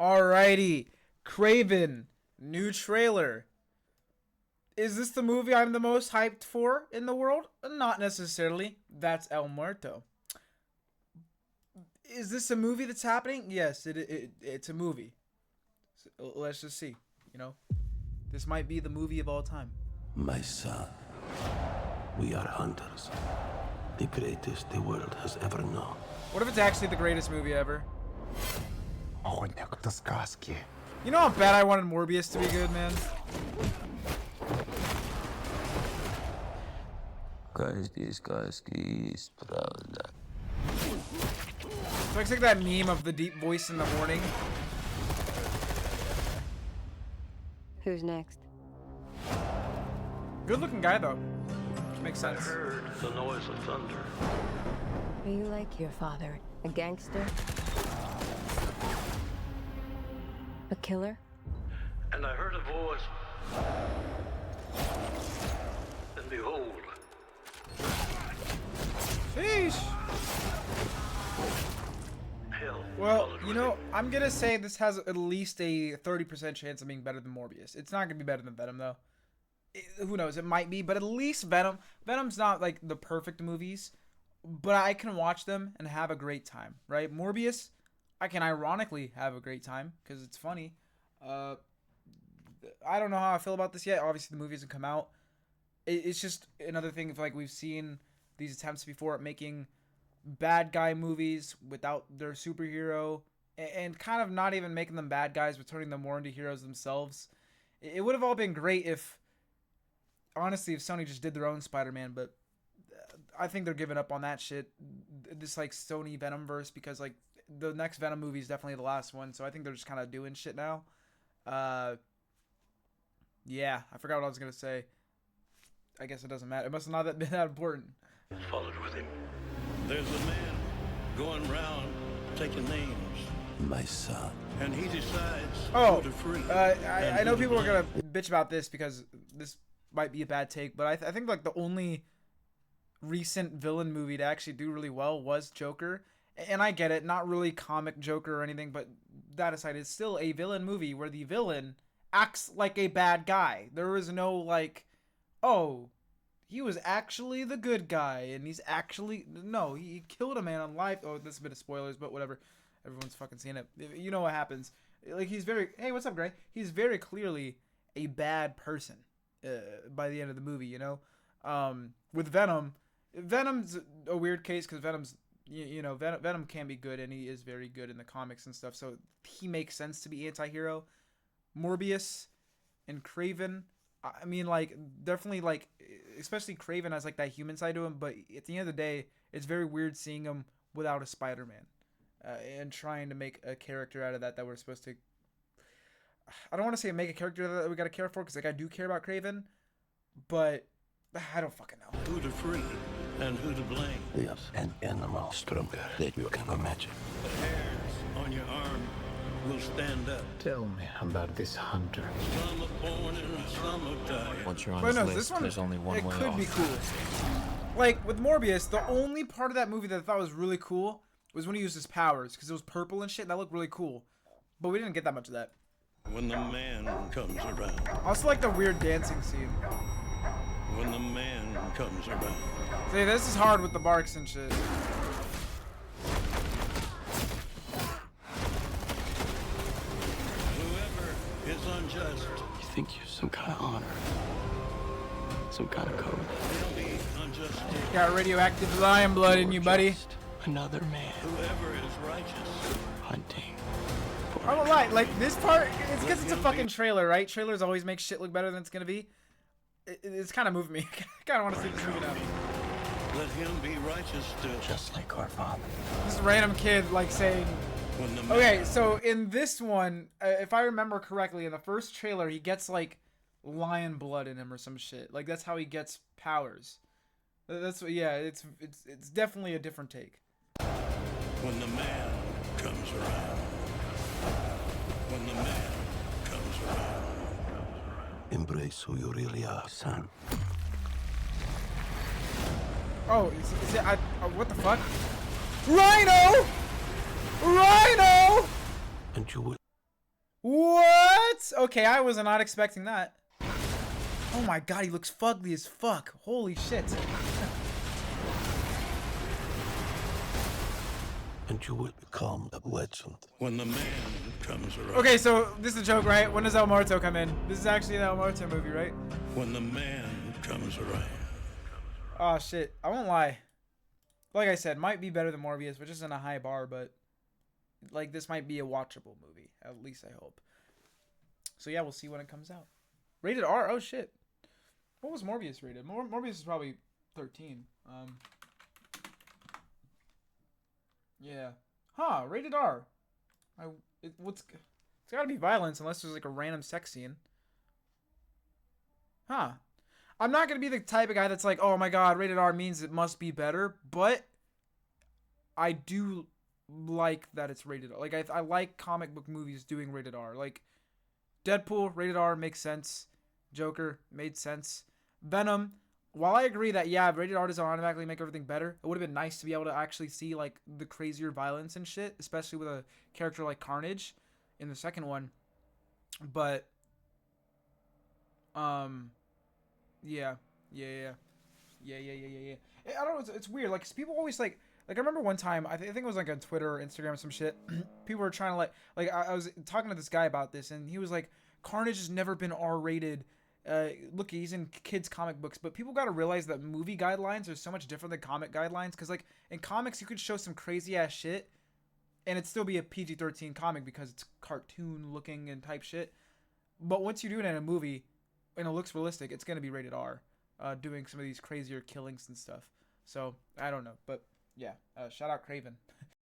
Alrighty, Craven, new trailer. Is this the movie I'm the most hyped for in the world? Not necessarily. That's El Muerto. Is this a movie that's happening? Yes, it's a movie. So let's just see. You know, this might be the movie of all time. My son, we are hunters. The greatest the world has ever known. What if it's actually the greatest movie ever? Охотник до сказки. You know how bad I wanted Morbius to be good, man? Каждый сказки есть правда. So it's like that meme of the deep voice in the morning. Who's next? Good looking guy though. Makes sense. I heard the noise of thunder. Are you like your father? A gangster? A killer? And I heard a voice. And behold. Sheesh. Hell. Well, you know, I'm gonna say this has at least a 30% chance of being better than Morbius. It's not gonna be better than Venom though. Who knows? It might be, but at least Venom. Venom's not like the perfect movies, but I can watch them and have a great time, right? Morbius, I can ironically have a great time because it's funny. I don't know how I feel about this yet. Obviously, the movie hasn't come out. It's just another thing. If like we've seen these attempts before at making bad guy movies without their superhero and kind of not even making them bad guys, but turning them more into heroes themselves. It would have all been great if, honestly, if Sony just did their own Spider-Man, but I think they're giving up on that shit. This like Sony Venomverse, because like the next Venom movie is definitely the last one, so I think they're just kind of doing shit now. Yeah, I forgot what I was gonna say. I guess it doesn't matter. It must have not been that important. Followed with him. There's a man going round taking names. My son. And he decides who to free. I know people are gonna bitch about this because this might be a bad take, but I think like the only recent villain movie to actually do really well was Joker. And I get it, not really comic Joker or anything, but that aside, it's still a villain movie where the villain acts like a bad guy. There is no like, oh, he was actually the good guy, and he's actually, no, he killed a man on life. Oh, this is a bit of spoilers, but whatever. Everyone's fucking seen it. You know what happens. Like, he's very, hey, what's up, Gray? He's very clearly a bad person by the end of the movie, you know? With Venom, Venom's a weird case because Venom's, you know, Venom can be good, and he is very good in the comics and stuff, so he makes sense to be anti-hero. Morbius and Craven, I mean, like, definitely, like, especially Craven has, like, that human side to him, but at the end of the day, it's very weird seeing him without a Spider-Man and trying to make a character out of that we're supposed to, I don't want to say make a character that we got to care for, because, like, I do care about Craven, but I don't fucking know. Who to free and who to blame. Yes, an animal stronger than you can imagine. The hairs on your arm will stand up. Tell me about this hunter. Some are born and some are died. Once you're on But this no, list, this one, there's only one it way could off. be cool. Like, with Morbius, the only part of that movie that I thought was really cool was when he used his powers, because it was purple and shit, and that looked really cool. But we didn't get that much of that. When the man comes around. I also like the weird dancing scene. When the man comes around. See, this is hard with the barks and shit. Whoever is unjust. You think you're some kind of honor? Some kind of code? They'll be unjust. Got radioactive lion blood in you, buddy. Just another man Whoever is righteous. hunting. I won't lie, like, this part, it's because it's a fucking trailer, right? Trailers always make shit look better than it's gonna be. It's kind of moving me. I kind of want to see this movie now. Let him be righteous still. Just like our father. This random kid, like, saying... When the man Okay, so in this one, if I remember correctly, in the first trailer, he gets, like, lion blood in him or some shit. Like, that's how he gets powers. That's what, yeah, it's definitely a different take. When the man comes around. When the man comes around. Embrace who you really are, son. Oh, is it, what the fuck? Rhino! Rhino! And you will What? Okay, I was not expecting that. Oh my god, he looks fugly as fuck. Holy shit. And you will become a legend when the man comes around. Okay, so this is a joke, right? When does El Muerto come in? This is actually an El Muerto movie, right? When the man comes around. Oh shit, I won't lie. Like I said, might be better than Morbius, which isn't a high bar, but like this might be a watchable movie. At least I hope. So yeah, we'll see when it comes out. Rated R? Oh shit. What was Morbius rated? Morbius is probably 13. Yeah. Huh, rated R. It's gotta be violence unless there's like a random sex scene. Huh. I'm not gonna be the type of guy that's like, oh my god, rated R means it must be better, but I do like that it's rated R. Like I like comic book movies doing rated R. Like Deadpool, rated R makes sense. Joker made sense. Venom, while I agree that yeah, rated R doesn't automatically make everything better, it would have been nice to be able to actually see like the crazier violence and shit, especially with a character like Carnage in the second one. But yeah. I don't know, it's weird. Like, 'cause people always like I remember one time, I think it was like on Twitter or Instagram or some shit. People were trying to like I was talking to this guy about this, and he was like, Carnage has never been R-rated. Look, he's in kids comic books, but people got to realize that movie guidelines are so much different than comic guidelines. Because like in comics, you could show some crazy ass shit, and it'd still be a PG-13 comic because it's cartoon looking and type shit. But once you do it in a movie, and it looks realistic, it's gonna be rated R. Doing some of these crazier killings and stuff. So I don't know, but yeah, shout out KRAVEN.